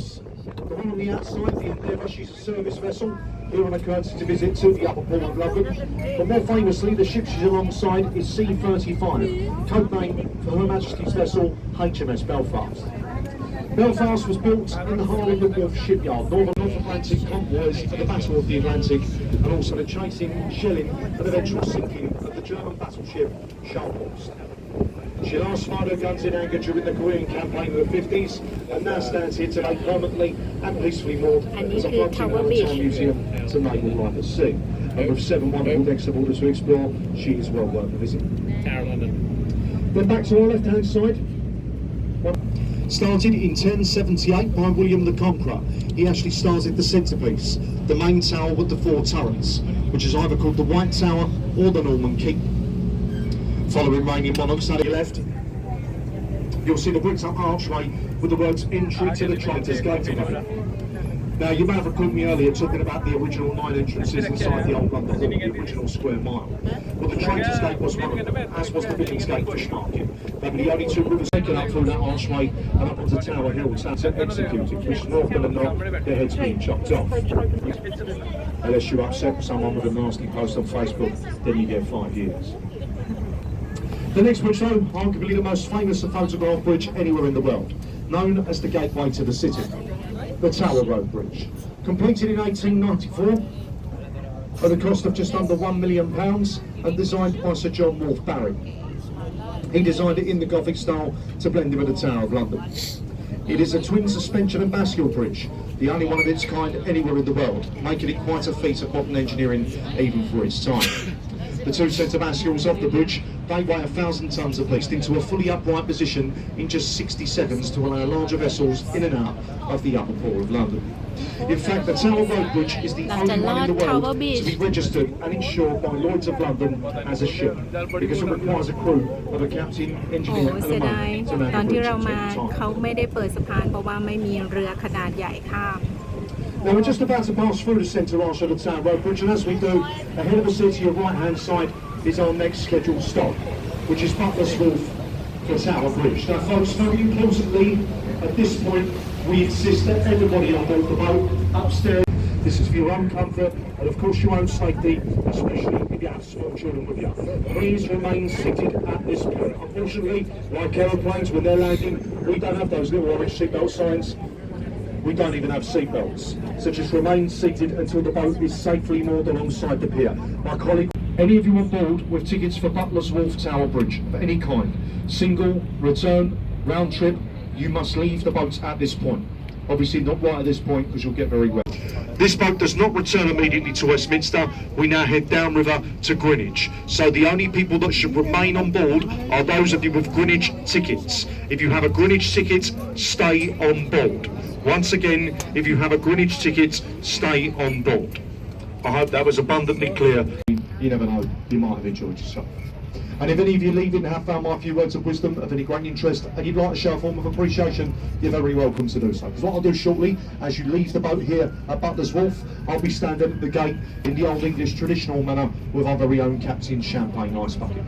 ships. The one on the outside, the Endeavour, she's a service vessel here on a courtesy visit to the upper port of London. But more famously, the ship she's alongside is C-35, code name for Her Majesty's vessel HMS Belfast. Belfast was built in the Harlem and Wharf shipyard, North Atlantic convoys for the Battle of the Atlantic, and also the chasing, shelling, and eventual sinking of the German battleship Scharnhorst. She last fired her guns in anger during the Korean campaign of the 50s, and now stands here today permanently and peacefully moored as a floating maritime museum to naval life at sea. And with 7 wonderful decks of water to explore, she is well worth a visit. Then back to our left-hand side. Started in 1078 by William the Conqueror. He actually started the centrepiece, the main tower with the 4 turrets, which is either called the White Tower or the Norman Keep. Following reigning monarchs on the left, you'll see the bricked up archway with the words entry to the Traitors' Gate above. Now, you may have recalled me earlier talking about the original 9 entrances inside the old London, the original square mile. Well, the Traitors' Gate was one of them, as was the Billingsgate Fish Market. They were the only 2 rivers taken up through that archway and up onto Tower Hill, so executed, which Northmen and not, their heads being chopped off. Unless you upset someone with a nasty post on Facebook, then you get 5 years. The next bridge, though, arguably the most famous and photographed bridge anywhere in the world, known as the gateway to the city, the Tower Road Bridge. Completed in 1894 at the cost of just under £1 million and designed by Sir John Wolfe Barry. He designed it in the Gothic style to blend in with the Tower of London. It is a twin suspension and bascule bridge, the only one of its kind anywhere in the world, making it quite a feat of modern engineering even for its time. The 2 centre bascules of the bridge, they weigh 1,000 tonnes apiece into a fully upright position in just 60 seconds to allow larger vessels in and out of the upper port of London. In fact, the Tower Road Bridge is the only one in the world to be registered and insured by Lloyd's of London as a ship, because it requires a crew of a captain, engineer and a man to man the bridge at a time. Now we're just about to pass through the centre arch of the Tower Road Bridge, and as we do, ahead of us here to your right-hand side is our next scheduled stop, which is Butler's Wharf for Tower Bridge. Now folks, very importantly, at this point, we insist that everybody on board the boat, upstairs, this is for your own comfort, and of course your own safety, especially if you have small children with you. Please remain seated at this point. Unfortunately, like aeroplanes, when they're landing, we don't have those little orange seatbelt signs. We don't even have seatbelts, so just remain seated until the boat is safely moored alongside the pier. My colleague, any of you on board with tickets for Butler's Wharf Tower Bridge of any kind, single, return, round trip, you must leave the boats at this point. Obviously not right at this point because you'll get very wet. This boat does not return immediately to Westminster. We now head downriver to Greenwich. So the only people that should remain on board are those of you with Greenwich tickets. If you have a Greenwich ticket, stay on board. Once again, if you have a Greenwich ticket, stay on board. I hope that was abundantly clear. You never know, you might have enjoyed yourself. And if any of you leaving have found my few words of wisdom of any great interest and you'd like to show a form of appreciation, you're very welcome to do so. Because what I'll do shortly, as you leave the boat here at Butler's Wharf, I'll be standing at the gate in the old English traditional manner with our very own Captain's Champagne Ice Bucket.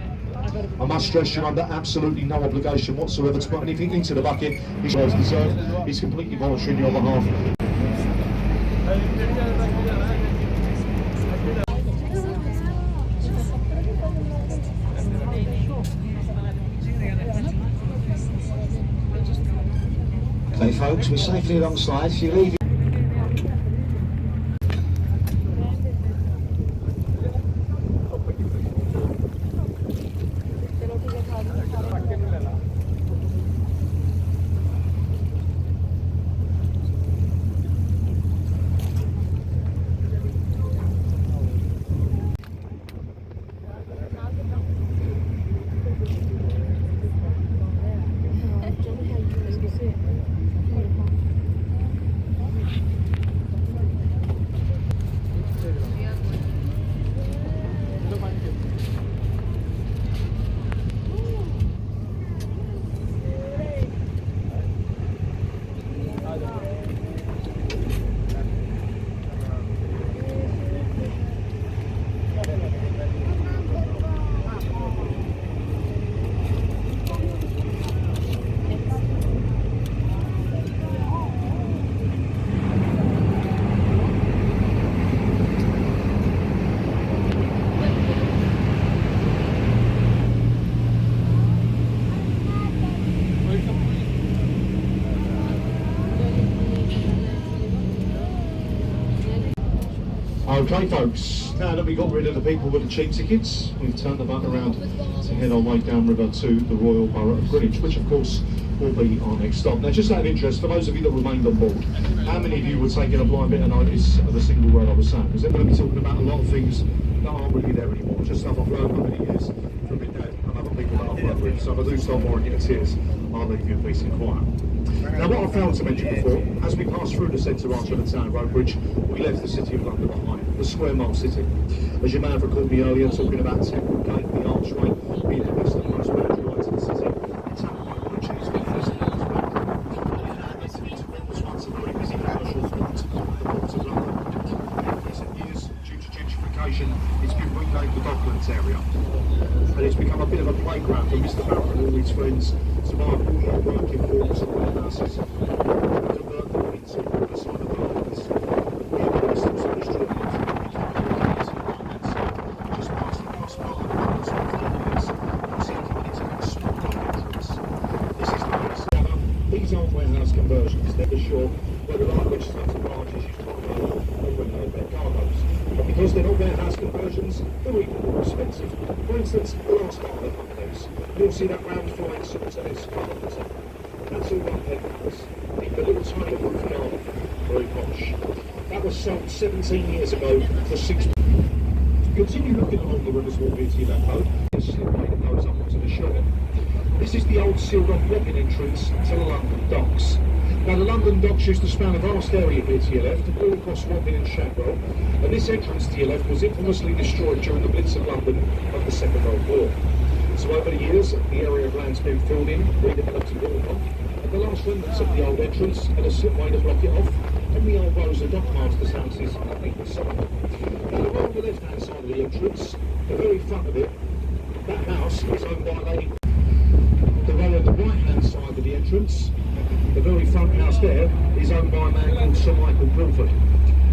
I must stress you're under absolutely no obligation whatsoever to put anything into the bucket. It's well deserved. It's completely voluntary on your behalf. Okay folks, we're safely alongside, so you leave. Okay folks, now that we got rid of the people with the cheap tickets, we've turned the boat around to head our way downriver to the Royal Borough of Greenwich, which of course will be our next stop. Now just out of interest, for those of you that remained on board, how many of you were taking a blind bit of notice of a single word I was saying? Because then we're going to be talking about a lot of things that aren't really there anymore, just stuff I've learned over the years from my dad and other people that I've worked with. So if I do start boring you to tears, I'll leave you in peace and quiet. Now what I failed to mention before, as we passed through the centre arch of the town road bridge, we left the city of London behind, the square mile city. As you may have recalled me earlier talking about Temple Gate, the archway, being the westernmost boundary right to the city. The town road bridge is the easternmost boundary. It was once a very busy commercial port, the port of London. In recent years, due to gentrification, it's been renamed the Docklands area. And it's become a bit of a playground for Mr. Barrett and all his friends to buy all their working walks and warehouses and convert them into waterside apartments. We have the western side of street just past the crossbar of the London Square Place, you see coming into that small entrance. This is the place. These aren't warehouse conversions, they're for sure, where the line which starts branches used to when they had their cargoes. But because they're not warehouse conversions, they're even more expensive. For instance, the last part of the complex, you'll see that round flying saucers up at the top. That's all one penthouse. The little tiny roof garden, very posh. That was sold 17 years ago for £6. Continue looking along the River's Walk here to your left road. There's a slipway that goes up onto the shore. This is the old sealed-off logging entrance to the London docks. Now the London docks used to span a vast area here to your left, all across Wapping and Shadwell, and this entrance to your left was infamously destroyed during the Blitz of London of the Second World War. So over the years, the area of land's been filled in, redeveloped and built on, and the last remnants of the old entrance had a slipway to block it off, and the old rows of dockmasters' houses on either side. Now the row on the left-hand side of the entrance, the very front of it, that house is owned by a lady. The row on the right-hand side of the entrance, the very front house there, is owned by a man called Sir Michael Guildford.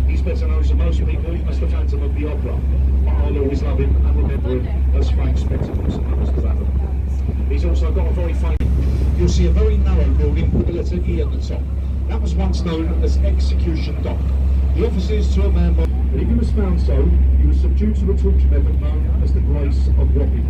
He's better known to most people as the Phantom of the Opera, but I'll always love him and remember him as Frank Spectacles and known as the Raven. He's also got a very famous... You'll see a very narrow building with the letter E at the top. That was once known as Execution Dock. The offices to a man by... But if he was found so, he was subdued to a torture method known as the Grace of Wapping,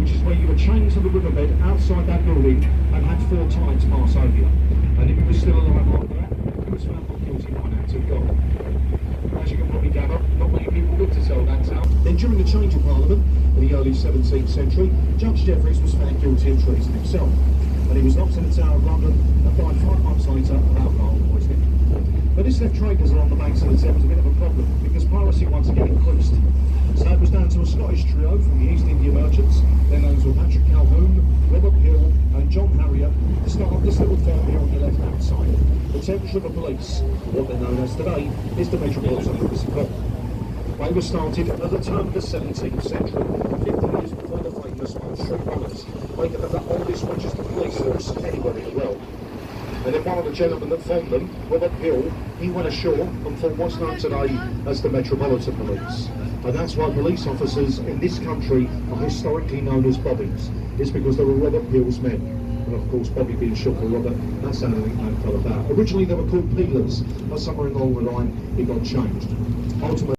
which is where you were chained to the riverbed outside that building and had 4 tides pass over you. And if he was still alive after that, he was found not guilty by an act of God. As you can probably gather, not many people live to tell that tale. Then during the change of Parliament in the early 17th century, Judge Jeffreys was found guilty of treason himself, and he was locked in the Tower of London and died 5 months later of alcohol poisoning. But this left traders along the banks of the Thames a bit of a problem, because piracy once again increased. So it was down to a Scottish trio from the East India merchants, their names were Patrick Calhoun, Robert Hill and John Harrier, to start up this little firm here on your left-hand side, the Thames River Police. What they're known as today is the Metropolitan Police Corps. They were started at the turn of the 17th century, 50 years before the famous Old Street Runners, making them the oldest registered police force anywhere in the world. And then one of the gentlemen that formed them, Robert Hill, he went ashore and formed what's known today as the Metropolitan Police. And that's why police officers in this country are historically known as bobbies. It's because they were Robert Hill's men. And of course, Bobby being short for Robert, that's how the nickname fell about. Originally they were called peelers, but somewhere along the line it got changed. Ultimately,